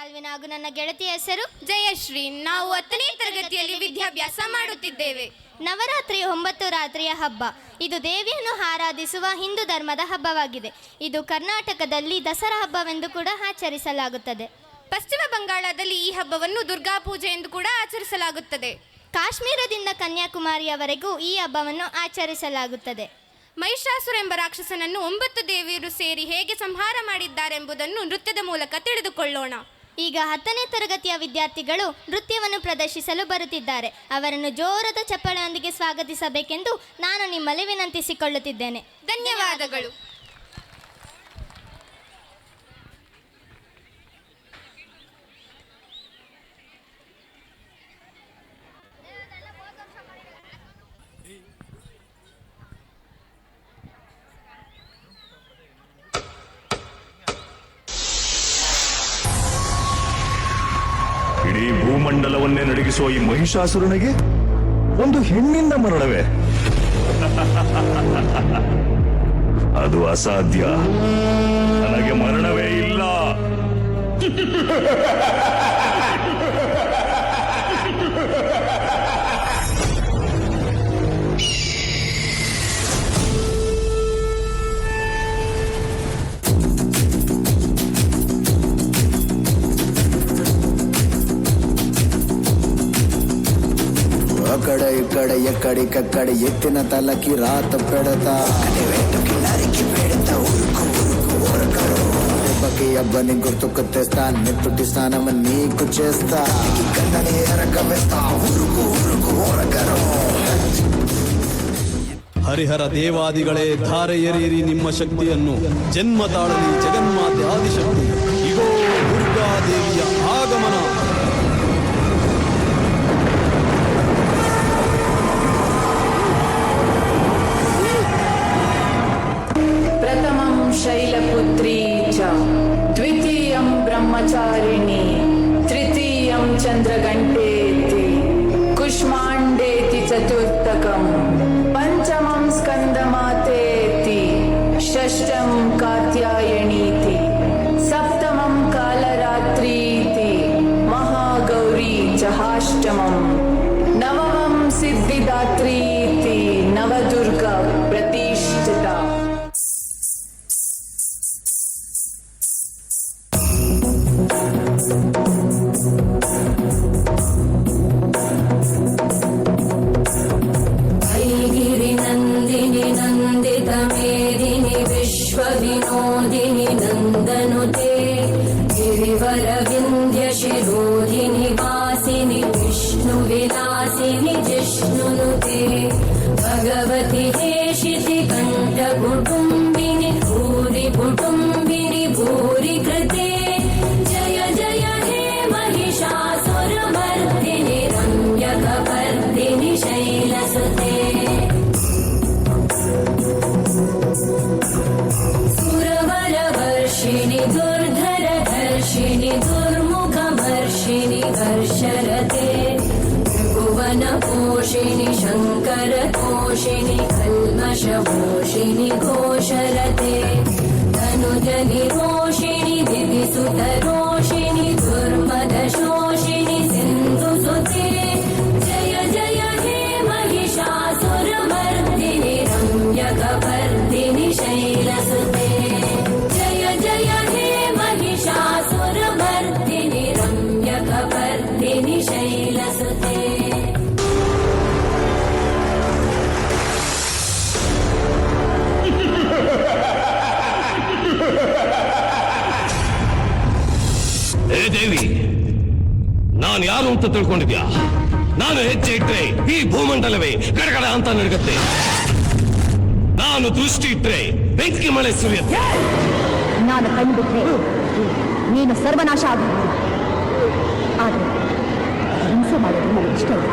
Alvin ಹಾಗೂ ನನ್ನ ಗೆಳತಿಯ ಹೆಸರು ಜಯಶ್ರೀ. ನಾವು 10ನೇ ತರಗತಿಯಲ್ಲಿ ವಿದ್ಯಾಭ್ಯಾಸ ಮಾಡುತ್ತಿದ್ದೇವೆ. ನವರಾತ್ರಿ 9 ರಾತ್ರಿಯ ಹಬ್ಬ. ಇದು ದೇವಿಯನ್ನು ಆರಾಧಿಸುವ ಹಿಂದೂ ಧರ್ಮದ ಹಬ್ಬವಾಗಿದೆ. ಇದು ಕರ್ನಾಟಕದಲ್ಲಿ ದಸರಾ ಹಬ್ಬವೆಂದು ಕೂಡ ಆಚರಿಸಲಾಗುತ್ತದೆ. ಪಶ್ಚಿಮ ಬಂಗಾಳದಲ್ಲಿ ಈ ಹಬ್ಬವನ್ನು ದುರ್ಗಾ ಪೂಜೆ ಎಂದು ಕೂಡ ಆಚರಿಸಲಾಗುತ್ತದೆ. ಕಾಶ್ಮೀರದಿಂದ ಕನ್ಯಾಕುಮಾರಿಯವರೆಗೂ ಈ ಹಬ್ಬವನ್ನು ಆಚರಿಸಲಾಗುತ್ತದೆ. ಮಹಿಷಾಸುರ ಎಂಬ ರಾಕ್ಷಸನನ್ನು 9 ದೇವಿಯರು ಸೇರಿ ಹೇಗೆ ಸಂಹಾರ ಮಾಡಿದ್ದಾರೆಂಬುದನ್ನು ನೃತ್ಯದ ಮೂಲಕ ತಿಳಿದುಕೊಳ್ಳೋಣ. ಈಗ 10ನೇ ತರಗತಿಯ ವಿದ್ಯಾರ್ಥಿಗಳು ನೃತ್ಯವನ್ನು ಪ್ರದರ್ಶಿಸಲು ಬರುತ್ತಿದ್ದಾರೆ. ಅವರನ್ನು ಜೋರದ ಚಪ್ಪಾಳೆಯೊಂದಿಗೆ ಸ್ವಾಗತಿಸಬೇಕೆಂದು ನಾನು ನಿಮ್ಮಲ್ಲಿ ವಿನಂತಿಸಿಕೊಳ್ಳುತ್ತಿದ್ದೇನೆ. ಧನ್ಯವಾದಗಳು. ಇಡೀ ಭೂಮಂಡಲವನ್ನೇ ನಡಗಿಸುವ ಈ ಮಹಿಷಾಸುರನಿಗೆ ಒಂದು ಹೆಣ್ಣಿಂದ ಮರಣವೇ? ಅದು ಅಸಾಧ್ಯ. ನನಗೆ ಮರಣವೇ ಇಲ್ಲ. అక్కడ ఇక్కడ ఎక్కడికక్కడ ఎత్తిన తలకి రాత పెడతా. దెబ్బకి అబ్బని గుర్తుకు తెస్తా. నెత్తుటి స్నానం నీకు చేస్తా. కన్నని ఎరక వేస్తా. ఉరుకు ఉరుకు ఓరగరం. ಹರಿಹರ ದೇವಾದಿಗಳೇ, ಧಾರೆ ಎರೆಯಿರಿ ನಿಮ್ಮ ಶಕ್ತಿಯನ್ನು. ಜನ್ಮ ತಾಳಲಿ ಜಗನ್ಮಾತೆ ಆದಿಶಕ್ತಿ. ಇಗೋ ದುರ್ಗಾದೇವಿಯ ಆಗಮನ. प्रथमं शैलपुत्री च, द्वितीयं ब्रह्मचारिणी, तृतीयं चन्द्रघण्टेति, कुष्माण्डेति चतुर्थकं, पञ्चमं स्कन्दमातेति, षष्ठं कात्यायनीति, सप्तमं कालरात्रीति, महागौरी च अष्टमं, नवमं सिद्धिदात्रीति, नवदुर्गा प्रतिष्ठिता. नंदिनी नंदित मेदिनी विश्वविनोदिनी नंदनुते गिरिवर विंध्य शिरोधिनी वासिनी विष्णु विलासिनी जिष्णुनुते भगवती हेशिति कंठ कुटुंबिनी भूरि कुटुंबिनी भूरि कृते जय जय हे महिषासुरमर्दिनी रम्यकपर्दिनी शैलसुते सुरवरवर्षिणि दुर्धरधर्षिणि दुर्मुखमर्षिणि हर्षरते भुवनपोषिणि शङ्करतोषिणि कल्मषपोषिणि घोषरते तनुजनिरोषिणि दिविसुतरोषिणि दुर्मदशोषिणि सिन्धुसुते जय जय हे महिषासुरमर्दिनि रम्यकपर्दिनि शैलसुते जय जय हे महिषासुरमर्दिनि रम्यकपर्दिनि शैलसुते. ಹೇ ದೇವಿ, ನಾನು ಯಾರು ಅಂತ ತಿಳ್ಕೊಂಡಿದ್ಯಾ? ನಾನು ಹೆಜ್ಜೆ ಇಟ್ರೆ ಈ ಭೂಮಂಡಲವೇ ಗಡಗಡ ಅಂತ ನಡಗತ್ತೆ. ನಾನು ದೃಷ್ಟಿ ಇಟ್ರೆ ಬೆಂಕಿ ಮಳೆ ಸುರಿಯುತ್ತೆ. ನಾನು ಕಂಡುಬಿಟ್ರೆ ನೀನು ಸರ್ವನಾಶ ಆಗುತ್ತೆ. ಆದರೆ ಹಿಂಸೆ ಮಾಡೋದು ನನಗೆ ಇಷ್ಟ ಇಲ್ಲ.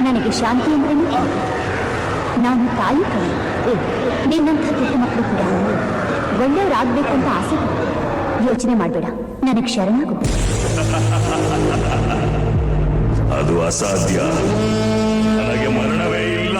ನನಗೆ ಶಾಂತಿ ಅಂದ್ರೇನು? ನಾನು ತಾಯಿ ಕಣೆ. ನಿನ್ನಂಥ ಕೆಟ್ಟ ಮಕ್ಕಳು ಕೂಡ ಒಳ್ಳೆಯವರಾಗಬೇಕು ಅಂತ ಆಸೆ ಪಡು. ಯೋಚನೆ ಮಾಡಬೇಡ, ನನಗೆ ಶರಣಾಗು. ಅದು ಅಸಾಧ್ಯ. ನನಗೆ ಮರಣವೇ ಇಲ್ಲ.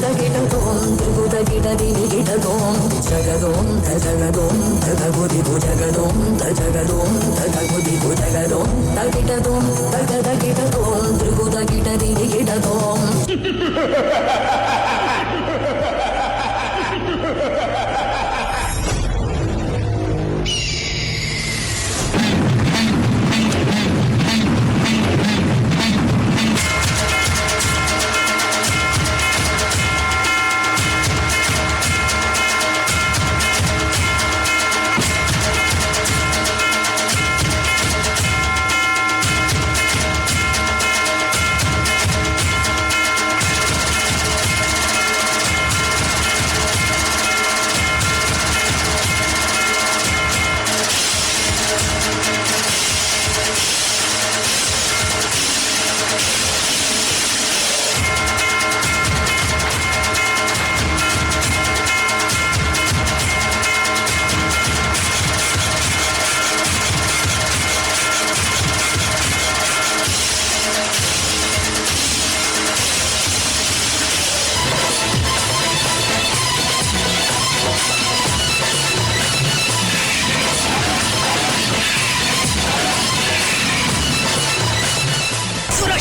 ತಗದಗಿಡದೋಂ ತ್ರಿಗುದಗಿಡದಿಗಿಡದೋಂ ಜಗದೋಂ ತಗದೋಂ ತಗಗುದಿಗು ಜಗದೋಂ ತಗದೋಂ ತಗಗುದಿಗು ಜಗದೋಂ ತಗಿಡದೋಂ ತಗದಗಿಡದೋಂ ತ್ರಿಗುದಗಿಡದಿಗಿಡದೋಂ.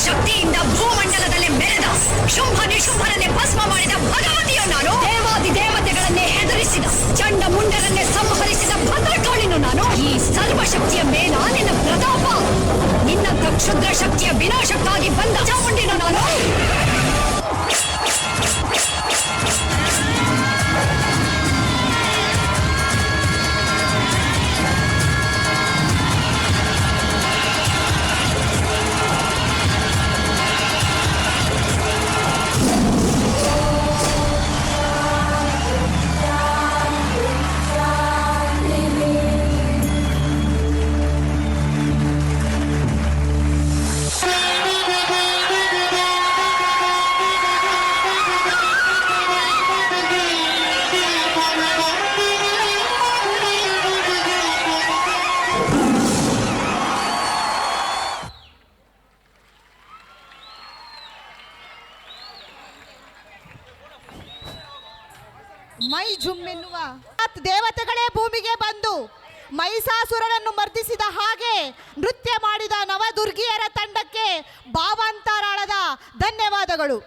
ಶಕ್ತಿಯಿಂದ ಭೂಮಂಡಲದಲ್ಲಿ ಮೆರೆದ ಶುಂಭ ನಿಶುಂಭರನ್ನೇ ಭಸ್ಮ ಮಾಡಿದ ಭಗವತಿಯು ನಾನು. ದೇವಾದಿ ದೇವತೆಗಳನ್ನೇ ಹೆದರಿಸಿದ ಚಂಡ ಮುಂಡರನ್ನೇ ಸಂಹರಿಸಿದ ಭದ್ರಕಾಳಿನು ನಾನು. ಈ ಸರ್ವಶಕ್ತಿಯ ಮೇಲ ನಿನ್ನ ಪ್ರತಾಪ, ನಿನ್ನಂತ ಕ್ಷುದ್ರ ಶಕ್ತಿಯ ವಿನಾಶಕ್ಕಾಗಿ ಬಂದ ಚಾಮುಂಡಿನ ನಾನು. ಮೈ ಜುಮ್ಮೆನ್ನುವ ದೇವತೆಗಳೇ ಭೂಮಿಗೆ ಬಂದು ಮಹಿಷಾಸುರನನ್ನು ಮರ್ದಿಸಿದ ಹಾಗೆ ನೃತ್ಯ ಮಾಡಿದ ನವದುರ್ಗಿಯರ ತಂಡಕ್ಕೆ ಭಾವಾಂತರಾಳದ ಧನ್ಯವಾದಗಳು.